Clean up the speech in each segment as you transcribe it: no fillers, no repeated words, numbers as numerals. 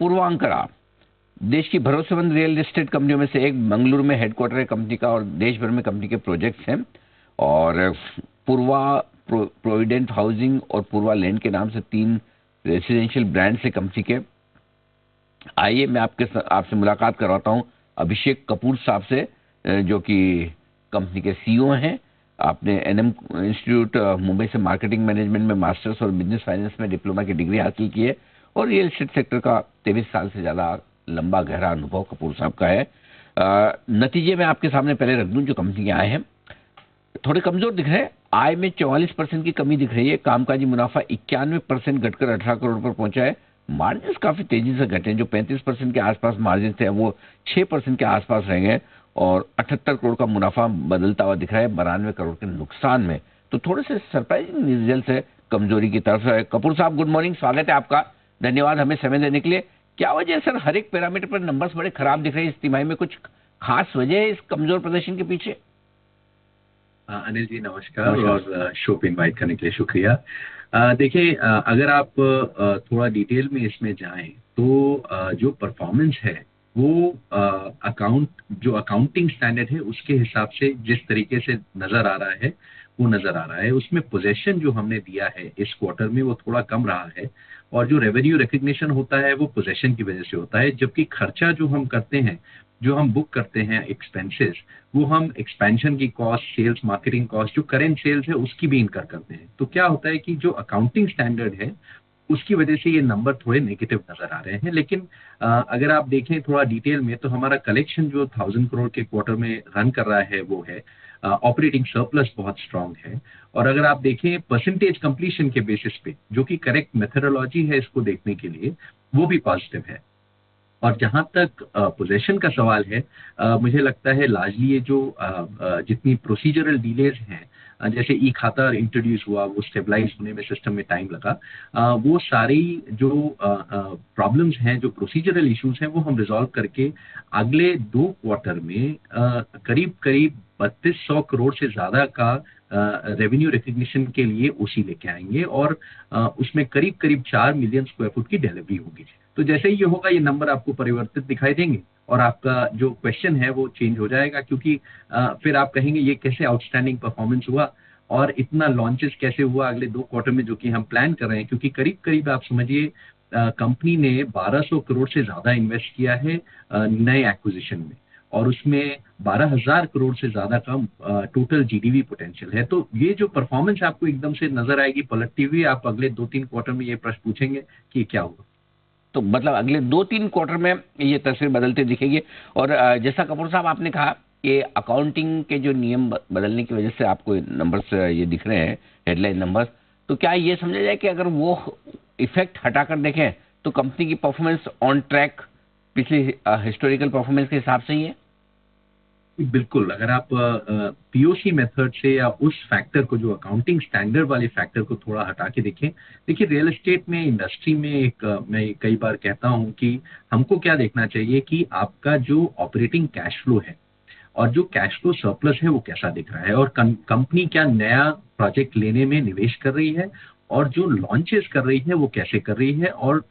पूर्वांकरा देश की भरोसेमंद रियल एस्टेट कंपनियों में से एक, बेंगलुरु में हेडक्वार्टर है कंपनी का और देश भर में कंपनी के प्रोजेक्ट्स हैं। और पूर्वा प्रोविडेंट हाउसिंग और पूर्वा लैंड के नाम से 3 रेसिडेंशियल ब्रांड्स है कंपनी के। आइए मैं आपसे मुलाकात करवाता हूं अभिषेक कपूर साहब से, जो कि कंपनी के सीईओ हैं। आपने एनएम इंस्टीट्यूट मुंबई से मार्केटिंग मैनेजमेंट में मास्टर्स और बिजनेस फाइनेंस में डिप्लोमा की डिग्री हासिल की है और रियल एस्टेट सेक्टर का 23 साल से ज़्यादा लंबा गहरा अनुभव कपूर साहब का है। नतीजे में आपके सामने पहले रख दूं जो कंपनी के आए हैं। थोड़े कमजोर दिख रहे हैं, आय में 44% की कमी दिख रही है। कामकाजी मुनाफा 91% घटकर 18 करोड़ पर पहुंचा है। मार्जिन काफी तेजी से घटे हैं, जो 35% के आसपास मार्जिन थे वो 6% के आसपास रह गए और 78 करोड़ का मुनाफा बदलता हुआ दिख रहा है 92 करोड़ के नुकसान में। तो थोड़े से सरप्राइजिंग रिजल्ट है कमजोरी की तरफ है। कपूर साहब गुड मॉर्निंग, स्वागत है आपका, धन्यवाद हमें समय देने के लिए। क्या वजह है सर, हर एक पैरामीटर पर नंबर्स बड़े खराब दिख रहे हैं इस तिमाही में, कुछ खास वजह है इस कमजोर प्रदर्शन के पीछे? अनिल जी नमस्कार और शो पे इनवाइट करने के लिए शुक्रिया। देखिए, अगर आप थोड़ा डिटेल में इसमें जाएं तो जो परफॉर्मेंस है वो अकाउंटिंग स्टैंडर्ड है उसके हिसाब से जिस तरीके से नजर आ रहा है वो नजर आ रहा है। उसमें पोजेशन जो हमने दिया है इस क्वार्टर में वो थोड़ा कम रहा है और जो रेवेन्यू रिकग्निशन होता है वो पोजेशन की वजह से होता है, जबकि खर्चा जो हम करते हैं, जो हम बुक करते हैं एक्सपेंसेस, वो हम एक्सपेंशन की कॉस्ट, सेल्स मार्केटिंग कॉस्ट, जो करेंट सेल्स है उसकी भी इनकर करते हैं। तो क्या होता है कि जो अकाउंटिंग स्टैंडर्ड है उसकी वजह से ये नंबर थोड़े नेगेटिव नजर आ रहे हैं। लेकिन अगर आप देखें थोड़ा डिटेल में तो हमारा कलेक्शन जो 1000 करोड़ के क्वार्टर में रन कर रहा है वो है, ऑपरेटिंग सरप्लस बहुत स्ट्रांग है। और अगर आप देखें परसेंटेज कंप्लीशन के बेसिस पे, जो कि करेक्ट मेथोडोलॉजी है इसको देखने के लिए, वो भी पॉजिटिव है। और जहां तक पोजेशन का सवाल है, मुझे लगता है लार्जली ये जो जितनी प्रोसीजरल डिलेज हैं, जैसे ई खाता इंट्रोड्यूस हुआ, वो स्टेबलाइज होने में सिस्टम में टाइम लगा, वो सारी जो प्रॉब्लम्स हैं, जो प्रोसीजरल इश्यूज हैं, वो हम रिजॉल्व करके अगले 2 क्वार्टर में करीब करीब 3200 करोड़ से ज्यादा का रेवेन्यू रिकग्निशन के लिए ओसी लेके आएंगे और उसमें करीब करीब 4 मिलियन स्क्वायर फुट की डिलीवरी होगी। तो जैसे ही ये होगा ये नंबर आपको परिवर्तित दिखाई देंगे और आपका जो क्वेश्चन है वो चेंज हो जाएगा, क्योंकि फिर आप कहेंगे ये कैसे आउटस्टैंडिंग परफॉर्मेंस हुआ और इतना लॉन्चेस कैसे हुआ अगले 2 क्वार्टर में, जो कि हम प्लान कर रहे हैं। क्योंकि करीब करीब आप समझिए कंपनी ने 1200 करोड़ से ज्यादा इन्वेस्ट किया है नए एक्विजिशन में और उसमें 12,000 करोड़ से ज्यादा का टोटल जीडीवी पोटेंशियल है। तो ये जो परफॉर्मेंस आपको एकदम से नजर आएगी पलटती हुई, आप अगले 2-3 क्वार्टर में ये प्रश्न पूछेंगे कि क्या हुआ। तो मतलब अगले 2-3 क्वार्टर में ये तस्वीर बदलती दिखेगी। और जैसा कपूर साहब आपने कहा कि अकाउंटिंग के जो नियम बदलने की वजह से आपको नंबर्स ये दिख रहे हैं, हेडलाइन नंबर्स, तो क्या ये समझा जाए कि अगर वो इफेक्ट हटाकर देखें तो कंपनी की परफॉर्मेंस ऑन ट्रैक पिछली हिस्टोरिकल परफॉर्मेंस के हिसाब से ही है? बिल्कुल, अगर आप पीओसी मेथड से या उस फैक्टर को, जो अकाउंटिंग स्टैंडर्ड वाले फैक्टर को थोड़ा हटा के देखें, देखिए रियल एस्टेट में इंडस्ट्री में एक मैं कई बार कहता हूं कि हमको क्या देखना चाहिए कि आपका जो ऑपरेटिंग कैश फ्लो है और जो कैश फ्लो सरप्लस है वो कैसा दिख रहा है और कंपनी क्या नया प्रोजेक्ट लेने में निवेश कर रही है और जो लॉन्चेस कर रही है वो कैसे कर रही है और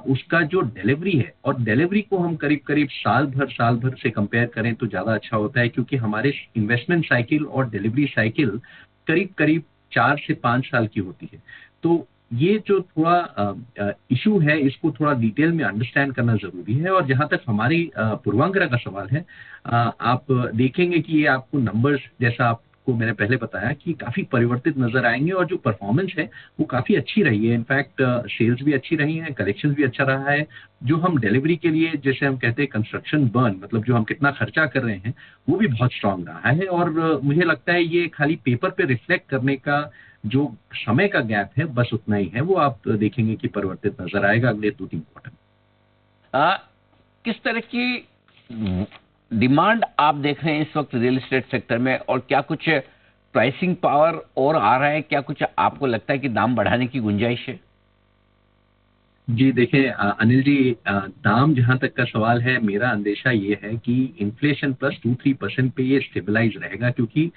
उसका जो डिलीवरी है, और डिलीवरी को हम करीब करीब साल भर से कंपेयर करें तो ज़्यादा अच्छा होता है, क्योंकि हमारे इन्वेस्टमेंट साइकिल और डिलीवरी साइकिल करीब करीब 4 से 5 साल की होती है। तो ये जो थोड़ा इशू है इसको थोड़ा डिटेल में अंडरस्टैंड करना जरूरी है। और जहां तक हमारी पूर्वांकरा का सवाल है, आप देखेंगे कि ये आपको नंबर्स, जैसा आपको मैंने पहले बताया, कि काफी परिवर्तित नजर आएंगे और जो परफॉर्मेंस है वो काफी अच्छी रही है। इनफैक्ट सेल्स भी अच्छी रही है, कलेक्शन भी अच्छा रहा है। जो हम डिलीवरी के लिए, जैसे हम कहते हैं कंस्ट्रक्शन बर्न, मतलब जो हम कितना खर्चा कर रहे हैं, वो भी बहुत स्ट्रांग रहा है। और मुझे लगता है ये खाली पेपर पे रिफ्लेक्ट करने का जो समय का गैप है बस उतना ही है, वो आप देखेंगे कि परिवर्तित नजर आएगा अगले 2-3 क्वार्टर में। किस तरह की डिमांड आप देख रहे हैं इस वक्त रियल एस्टेट सेक्टर में, और क्या कुछ प्राइसिंग पावर और आ रहा है? क्या कुछ आपको लगता है कि दाम बढ़ाने की गुंजाइश है? जी देखिए अनिल जी, दाम जहां तक का सवाल है, मेरा अंदेशा ये है कि इन्फ्लेशन प्लस 2-3% पे ये स्टेबलाइज रहेगा, क्योंकि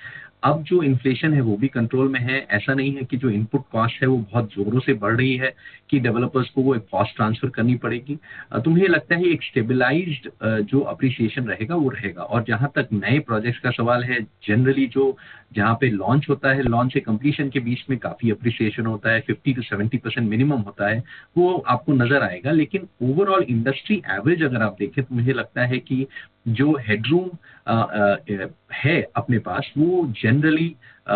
अब जो इन्फ्लेशन है वो भी कंट्रोल में है। ऐसा नहीं है कि जो इनपुट कॉस्ट है वो बहुत जोरों से बढ़ रही है कि डेवलपर्स को वो एक कॉस्ट ट्रांसफर करनी पड़ेगी। तो मुझे लगता है एक स्टेबलाइज्ड जो अप्रिसिएशन रहेगा वो रहेगा। और जहां तक नए प्रोजेक्ट्स का सवाल है, जनरली जो जहाँ पे लॉन्च होता है, लॉन्च से कंप्लीशन के बीच में काफी अप्रिसिएशन होता है, 50 to 70% मिनिमम होता है, वो आपको नजर आएगा। लेकिन ओवरऑल इंडस्ट्री एवरेज अगर आप देखें तो मुझे लगता है कि जो हेडरूम है अपने पास वो जनरली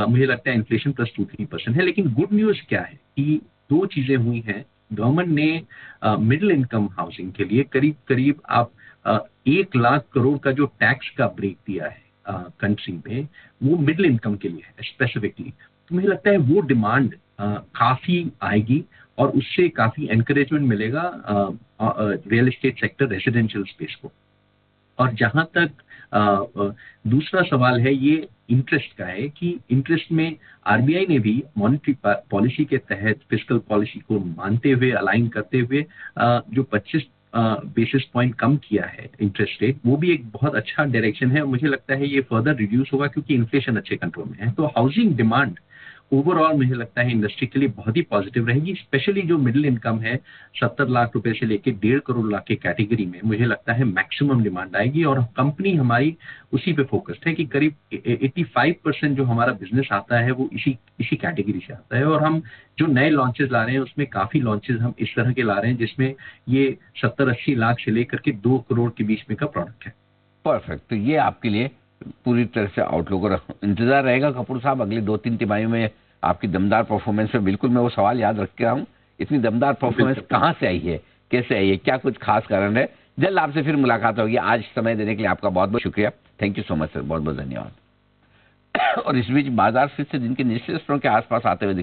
मुझे लगता है इन्फ्लेशन प्लस 2-3% है। लेकिन गुड न्यूज क्या है कि दो चीजें हुई हैं। गवर्नमेंट ने मिडिल इनकम हाउसिंग के लिए करीब करीब आप 1 लाख करोड़ का जो टैक्स का ब्रेक दिया है कंट्री में, वो मिडिल इनकम के लिए है स्पेसिफिकली। तो मुझे लगता है वो डिमांड काफी आएगी और उससे काफी एनकरेजमेंट मिलेगा real estate sector, residential space को। और जहां तक दूसरा सवाल है ये इंटरेस्ट का है कि इंटरेस्ट में आरबीआई ने भी मॉनेटरी पॉलिसी के तहत फिस्कल पॉलिसी को मानते हुए, अलाइन करते हुए जो 25 बेसिस पॉइंट कम किया है इंटरेस्ट रेट, वो भी एक बहुत अच्छा डायरेक्शन है। मुझे लगता है ये फर्दर रिड्यूस होगा क्योंकि इन्फ्लेशन अच्छे कंट्रोल में है। तो हाउसिंग डिमांड ओवरऑल मुझे लगता है इंडस्ट्री के लिए बहुत ही पॉजिटिव रहेगी। स्पेशली जो मिडिल इनकम है 70 लाख रुपए से लेके 1.5 करोड़ लाख के कैटेगरी में मुझे लगता है मैक्सिमम डिमांड आएगी। और कंपनी हमारी उसी पे फोकस्ड है कि करीब 85% जो हमारा बिजनेस आता है वो इसी कैटेगरी से आता है। और हम जो नए लॉन्चेस ला रहे हैं उसमें काफी लॉन्चेस हम इस तरह के ला रहे हैं जिसमें ये 70-80 लाख से लेकर के 2 करोड़ के बीच में का प्रोडक्ट है। परफेक्ट। तो ये आपके लिए पूरी तरह से आउटलुक और इंतजार रहेगा कपूर साहब अगले 2-3 तिमाहियों में आपकी दमदार परफॉर्मेंस पे। बिल्कुल मैं वो सवाल याद रख के रहा हूँ, इतनी दमदार परफॉर्मेंस कहाँ से आई है, कैसे आई है, क्या कुछ खास कारण है। जल्द आपसे फिर मुलाकात होगी। आज समय देने के लिए आपका बहुत बहुत शुक्रिया। Thank you so much sir, बहुत बहुत धन्यवाद। और इस बीच बाजार फिर से दिन के निचले स्तरों के आसपास आते हुए